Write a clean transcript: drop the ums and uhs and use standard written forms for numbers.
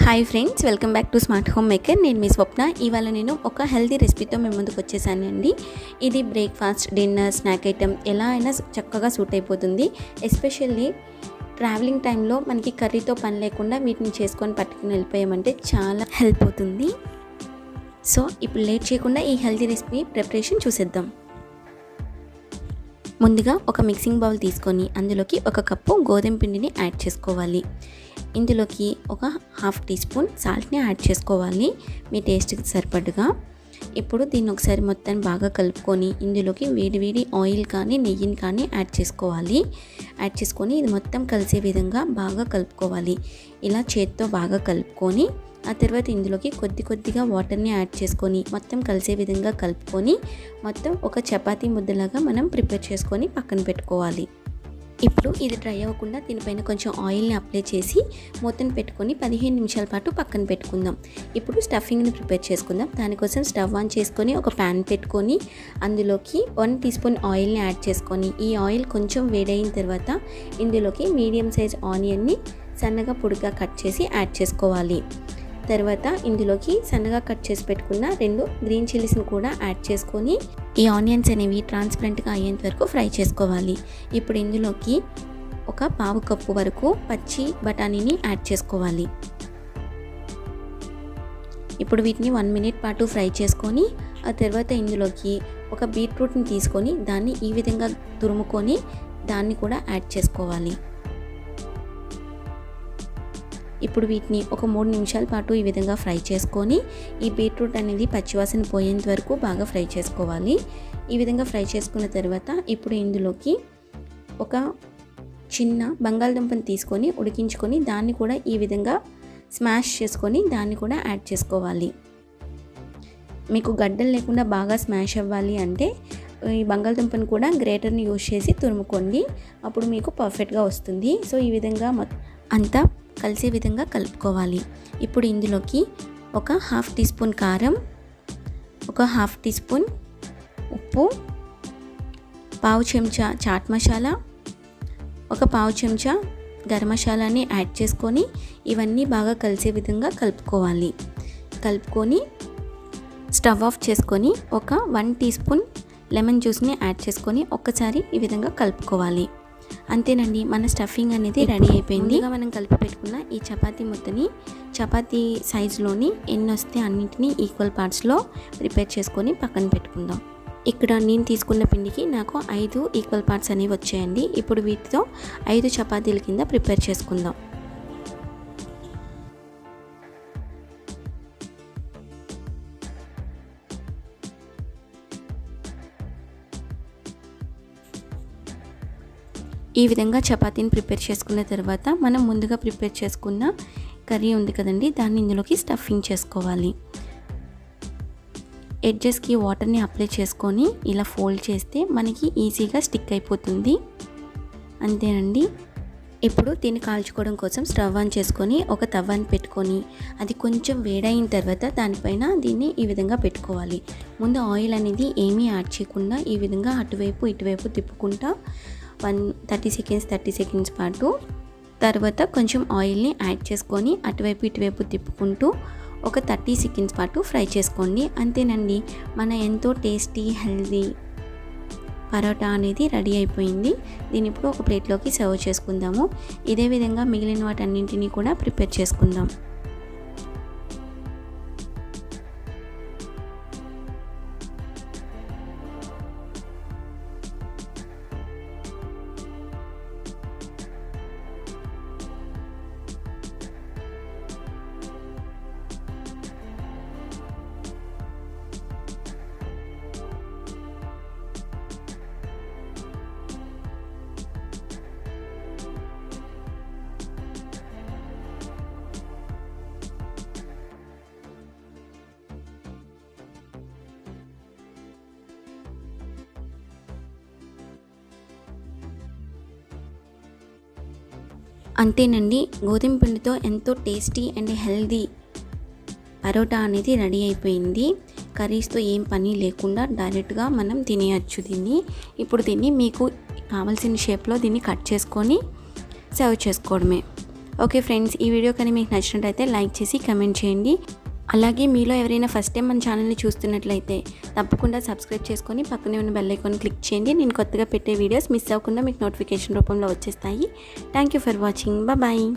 Hi friends, welcome back to smart home maker. నేను మీ స్వప్న. ఇవాళ నేను ఒక హెల్తీ రెసిపీతో మేము ముందుకు వచ్చేసానండి. ఇది బ్రేక్ఫాస్ట్, డిన్నర్, స్నాక్ ఐటెం ఎలా అయినా చక్కగా సూట్ అయిపోతుంది. ఎస్పెషల్లీ ట్రావెలింగ్ టైంలో మనకి కర్రీతో పని లేకుండా వీటిని చేసుకొని పట్టుకుని వెళ్ళిపోయామంటే చాలా హెల్ప్ అవుతుంది. సో ఇప్పుడు లేట్ చేయకుండా ఈ హెల్తీ రెసిపీ ప్రిపరేషన్ చూసేద్దాం. ముందుగా ఒక మిక్సింగ్ బౌల్ తీసుకొని అందులోకి ఒక కప్పు గోధుమ పిండిని యాడ్ చేసుకోవాలి. ఇందులోకి ఒక హాఫ్ టీ స్పూన్ సాల్ట్ని యాడ్ చేసుకోవాలి మీ టేస్ట్కి సరిపడగా. ఇప్పుడు దీన్ని ఒకసారి మొత్తాన్ని బాగా కలుపుకొని ఇందులోకి వేడి ఆయిల్ కానీ నెయ్యిని కానీ యాడ్ చేసుకోవాలి. యాడ్ చేసుకొని ఇది మొత్తం కలిసే విధంగా బాగా కలుపుకోవాలి. ఇలా చేత్తో బాగా కలుపుకొని ఆ తర్వాత ఇందులోకి కొద్దిగా వాటర్ని యాడ్ చేసుకొని మొత్తం కలిసే విధంగా కలుపుకొని మొత్తం ఒక చపాతీ ముద్దలాగా మనం ప్రిపేర్ చేసుకొని పక్కన పెట్టుకోవాలి. ఇప్పుడు ఇది డ్రై అవ్వకుండా దీనిపైన కొంచెం ఆయిల్ని అప్లై చేసి మూతను పెట్టుకొని 15 నిమిషాల పాటు పక్కన పెట్టుకుందాం. ఇప్పుడు స్టఫింగ్ని ప్రిపేర్ చేసుకుందాం. దానికోసం స్టవ్ ఆన్ చేసుకొని ఒక ప్యాన్ పెట్టుకొని అందులోకి 1 టీ స్పూన్ ఆయిల్ని యాడ్ చేసుకొని ఈ ఆయిల్ కొంచెం వేడైన తర్వాత ఇందులోకి మీడియం సైజ్ ఆనియన్ని సన్నగా పొడిగా కట్ చేసి యాడ్ చేసుకోవాలి. తర్వాత ఇందులోకి సన్నగా కట్ చేసి పెట్టుకున్న 2 గ్రీన్ చిల్లీస్ని కూడా యాడ్ చేసుకొని ఈ ఆనియన్స్ అనేవి ట్రాన్స్పరెంట్గా అయ్యేంత వరకు ఫ్రై చేసుకోవాలి. ఇప్పుడు ఇందులోకి ఒక పావు కప్పు వరకు పచ్చి బఠానీని యాడ్ చేసుకోవాలి. ఇప్పుడు వీటిని 1 మినిట్ పాటు ఫ్రై చేసుకొని ఆ తర్వాత ఇందులోకి ఒక బీట్రూట్ని తీసుకొని దాన్ని ఈ విధంగా తురుముకొని దాన్ని కూడా యాడ్ చేసుకోవాలి. ఇప్పుడు వీటిని ఒక 3 నిమిషాల పాటు ఈ విధంగా ఫ్రై చేసుకొని ఈ బీట్రూట్ అనేది పచ్చివాసన పోయేంత వరకు బాగా ఫ్రై చేసుకోవాలి. ఈ విధంగా ఫ్రై చేసుకున్న తర్వాత ఇప్పుడు ఇందులోకి ఒక చిన్న బంగాళదుంపని తీసుకొని ఉడికించుకొని దాన్ని కూడా ఈ విధంగా స్మాష్ చేసుకొని దాన్ని కూడా యాడ్ చేసుకోవాలి. మీకు గడ్డలు లేకుండా బాగా స్మాష్ అవ్వాలి అంటే ఈ బంగాళదుంపను కూడా గ్రేటర్ని యూజ్ చేసి తురుముకోండి. అప్పుడు మీకు పర్ఫెక్ట్గా వస్తుంది. సో ఈ విధంగా అంతా కలిసే విధంగా కలుపుకోవాలి. ఇప్పుడు ఇందులోకి ఒక హాఫ్ టీ స్పూన్ కారం, ఒక హాఫ్ టీ స్పూన్ ఉప్పు, పావు చెంచా చాట్ మసాలా, ఒక పావు చెంచా గరం మసాలాని యాడ్ చేసుకొని ఇవన్నీ బాగా కలిసే విధంగా కలుపుకోవాలి. కలుపుకొని స్టవ్ ఆఫ్ చేసుకొని ఒక 1 టీ స్పూన్ లెమన్ జ్యూస్ని యాడ్ చేసుకొని ఒక్కసారి ఈ విధంగా కలుపుకోవాలి. అంతేనండి, మన స్టఫింగ్ అనేది రెడీ అయిపోయింది. మనం కలిపి పెట్టుకున్న ఈ చపాతీ ముద్దని చపాతీ సైజులోని ఎన్ని వస్తే అన్నింటినీ ఈక్వల్ పార్ట్స్లో ప్రిపేర్ చేసుకొని పక్కన పెట్టుకుందాం. ఇక్కడ నేను తీసుకున్న పిండికి నాకు 5 ఈక్వల్ పార్ట్స్ అనేవి వచ్చాయండి. ఇప్పుడు వీటితో 5 చపాతీల కింద ప్రిపేర్ చేసుకుందాం. ఈ విధంగా చపాతీని ప్రిపేర్ చేసుకున్న తర్వాత మనం ముందుగా ప్రిపేర్ చేసుకున్న కర్రీ ఉంది కదండి, దాన్ని ఇందులోకి స్టఫింగ్ చేసుకోవాలి. ఎడ్జెస్కి వాటర్ని అప్లై చేసుకొని ఇలా ఫోల్డ్ చేస్తే మనకి ఈజీగా స్టిక్ అయిపోతుంది. అంతేనండి. ఇప్పుడు దీన్ని కాల్చుకోవడం కోసం స్టవ్ ఆన్ చేసుకొని ఒక తవ్వాన్ని పెట్టుకొని అది కొంచెం వేడైన తర్వాత దానిపైన దీన్ని ఈ విధంగా పెట్టుకోవాలి. ముందు ఆయిల్ అనేది ఏమీ యాడ్ చేయకుండా ఈ విధంగా అటువైపు ఇటువైపు తిప్పుకుంటా 30 సెకండ్స్ పాటు తర్వాత కొంచెం ఆయిల్ని యాడ్ చేసుకొని అటువైపు ఇటువైపు తిప్పుకుంటూ ఒక 30 సెకండ్స్ పాటు ఫ్రై చేసుకోండి. అంతేనండి, మన ఎంతో టేస్టీ హెల్తీ పరోటా అనేది రెడీ అయిపోయింది. దీన్ని ఇప్పుడు ఒక ప్లేట్లోకి సర్వ్ చేసుకుందాము. ఇదే విధంగా మిగిలిన వాటన్నింటినీ కూడా ప్రిపేర్ చేసుకుందాం. అంతేనండి, గోధుమ పిండితో ఎంతో టేస్టీ అండ్ హెల్దీ పరోటా అనేది రెడీ అయిపోయింది. కర్రీస్తో ఏం పని లేకుండా డైరెక్ట్గా మనం తినేయచ్చు దీన్ని. ఇప్పుడు దీన్ని మీకు కావాల్సిన షేప్లో దీన్ని కట్ చేసుకొని సర్వ్ చేసుకోవడమే. ఓకే ఫ్రెండ్స్, ఈ వీడియో కానీ మీకు నచ్చినట్లయితే లైక్ చేసి కమెంట్ చేయండి. అలాగే మీలో ఎవరైనా ఫస్ట్ టైం మన ఛానల్ని చూస్తున్నట్లయితే తప్పకుండా సబ్స్క్రైబ్ చేసుకొని పక్కనే ఉన్న బెల్ ఐకాన్ క్లిక్ చేయండి. నేను కొత్తగా పెట్టే వీడియోస్ మిస్ అవ్వకుండా మీకు నోటిఫికేషన్ రూపంలో వచ్చేస్తాయి. Thank you for watching. Bye.